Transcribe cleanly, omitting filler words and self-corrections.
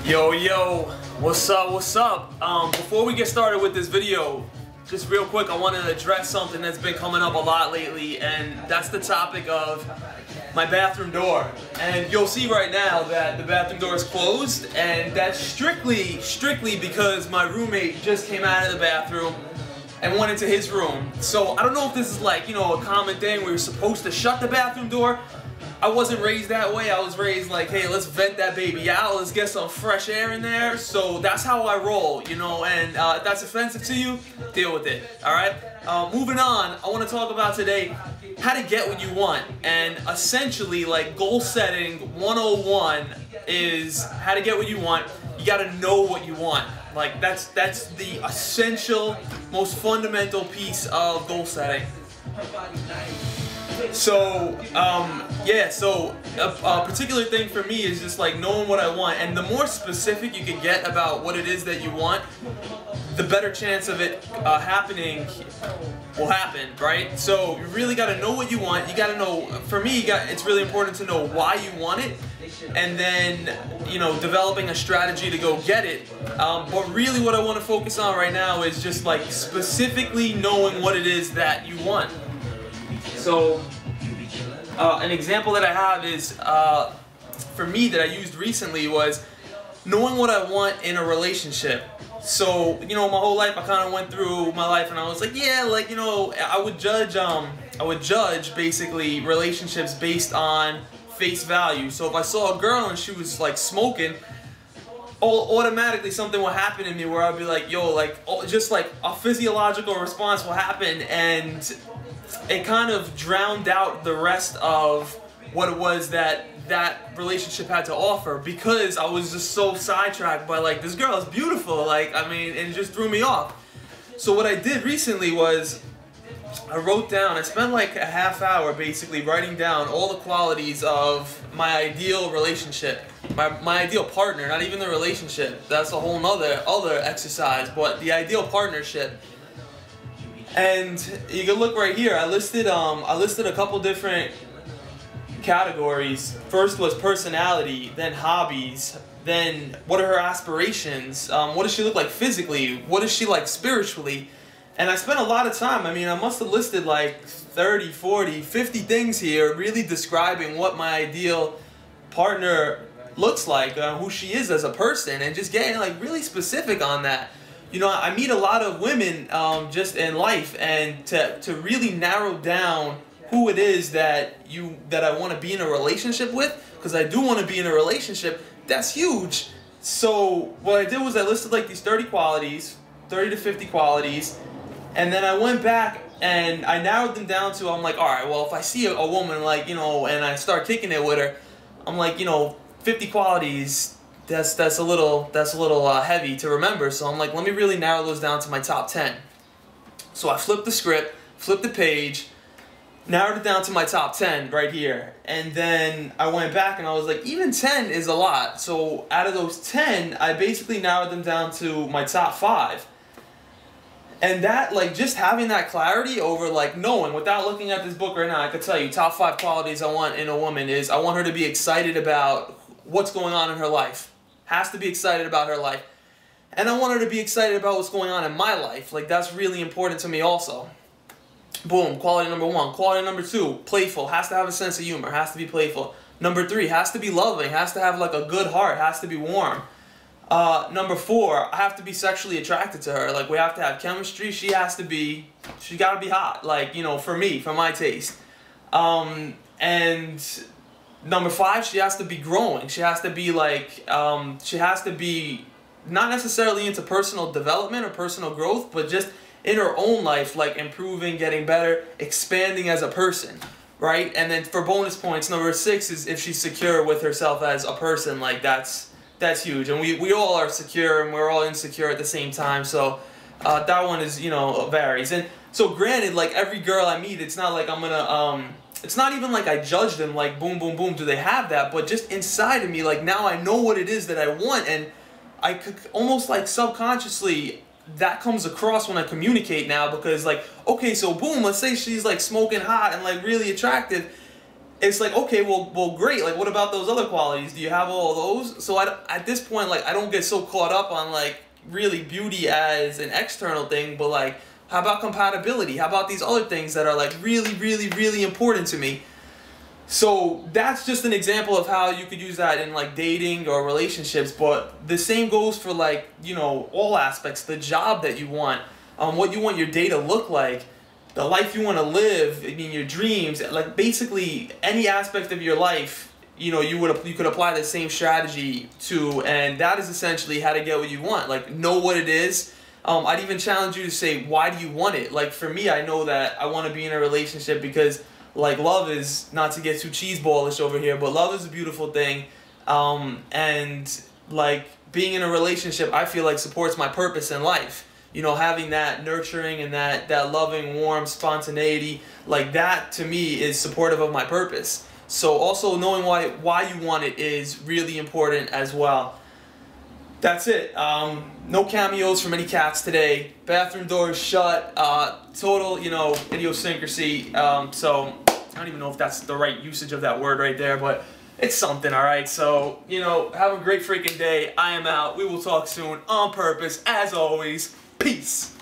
Yo, what's up? Before we get started with this video, just real quick, I want to address something that's been coming up a lot lately, and that's the topic of my bathroom door. And you'll see right now that the bathroom door is closed, and that's strictly because my roommate just came out of the bathroom and went into his room. So I don't know if this is like, you know, a common thing where you're supposed to shut the bathroom door. I wasn't raised that way. I was raised like, hey, let's vent that baby out. Let's get some fresh air in there. So that's how I roll, you know, and if that's offensive to you, deal with it, all right? Moving on, I want to talk about today how to get what you want. And essentially, like, goal setting 101 is how to get what you want. You got to know what you want. Like, that's the essential, most fundamental piece of goal setting. So, a particular thing for me is just like knowing what I want, and the more specific you can get about what it is that you want, the better chance of it happening will happen, right? So you really got to know what you want. You got to know, for me, it's really important to know why you want it, and then, you know, developing a strategy to go get it. But really what I want to focus on right now is just like specifically knowing what it is that you want. So, an example that I have is, for me, that I used recently was knowing what I want in a relationship. So, you know, my whole life, I kind of went through my life and I was like, yeah, like, you know, I would judge basically relationships based on face value. So if I saw a girl and she was like smoking, automatically something will happen in me where I'll be like, yo, like, just like a physiological response will happen, and it kind of drowned out the rest of what it was that relationship had to offer, because I was just so sidetracked by like, this girl is beautiful, like, I mean, and it just threw me off. So what I did recently was I spent like a half hour basically writing down all the qualities of my ideal relationship, my ideal partner, not even the relationship, that's a whole other exercise, but the ideal partnership. And you can look right here. I listed a couple different categories. First was personality, then hobbies, then what are her aspirations? What does she look like physically? What is she like spiritually? And I spent a lot of time. I mean, I must have listed like 30, 40, 50 things here, really describing what my ideal partner looks like, who she is as a person, and just getting like really specific on that. You know, I meet a lot of women just in life, and to really narrow down who it is that I want to be in a relationship with, because I do want to be in a relationship, that's huge. So what I did was I listed like these 30 qualities, 30 to 50 qualities, and then I went back and I narrowed them down to, I'm like, all right, well, if I see a woman, like, you know, and I start kicking it with her, I'm like, you know, 50 qualities, that's a little heavy to remember. So I'm like, let me really narrow those down to my top 10. So I flipped the script, flipped the page, narrowed it down to my top 10 right here. And then I went back and I was like, even 10 is a lot. So out of those 10, I basically narrowed them down to my top 5. And that, like, just having that clarity over, like, knowing, without looking at this book right now, I could tell you, top 5 qualities I want in a woman is, I want her to be excited about what's going on in her life. Has to be excited about her life. And I want her to be excited about what's going on in my life. Like, that's really important to me also. Boom, quality number 1. Quality number 2, playful. Has to have a sense of humor. Has to be playful. Number 3, has to be loving. Has to have, like, a good heart. Has to be warm. Number 4, I have to be sexually attracted to her. Like, we have to have chemistry. She gotta be hot. Like, you know, for me, for my taste. And number 5, she has to be growing. She has to be like, she has to be not necessarily into personal development or personal growth, but just in her own life, like improving, getting better, expanding as a person, right? And then for bonus points, number 6 is if she's secure with herself as a person. Like, that's huge. And we all are secure, and we're all insecure at the same time. So that one is, you know, varies. And so granted, like, every girl I meet, it's not like I'm gonna it's not even like I judge them, like, boom, boom, boom, do they have that? But just inside of me, like, now I know what it is that I want, and I could almost, like, subconsciously, that comes across when I communicate now, because, like, okay, so boom, let's say she's, like, smoking hot and, like, really attractive. it's like, okay, well, great. Like, what about those other qualities? Do you have all those? So at this point, like, I don't get so caught up on like really beauty as an external thing, but like, how about compatibility? How about these other things that are like really, really, really important to me? So that's just an example of how you could use that in like dating or relationships, but the same goes for like, you know, all aspects, the job that you want, what you want your day to look like, the life you want to live, I mean your dreams, like basically any aspect of your life, you know, you could apply the same strategy to, and that is essentially how to get what you want. Like, know what it is. I'd even challenge you to say, why do you want it? Like for me, I know that I want to be in a relationship because like love is, not to get too cheeseballish over here, but love is a beautiful thing. And like being in a relationship, I feel like supports my purpose in life. You know, having that nurturing and that loving, warm spontaneity, like that to me is supportive of my purpose. So also knowing why you want it is really important as well. That's it. No cameos from any cats today. Bathroom doors shut. Total, you know, idiosyncrasy. So I don't even know if that's the right usage of that word right there, but it's something, all right? So, you know, have a great freaking day. I am out. We will talk soon on purpose, as always. Peace.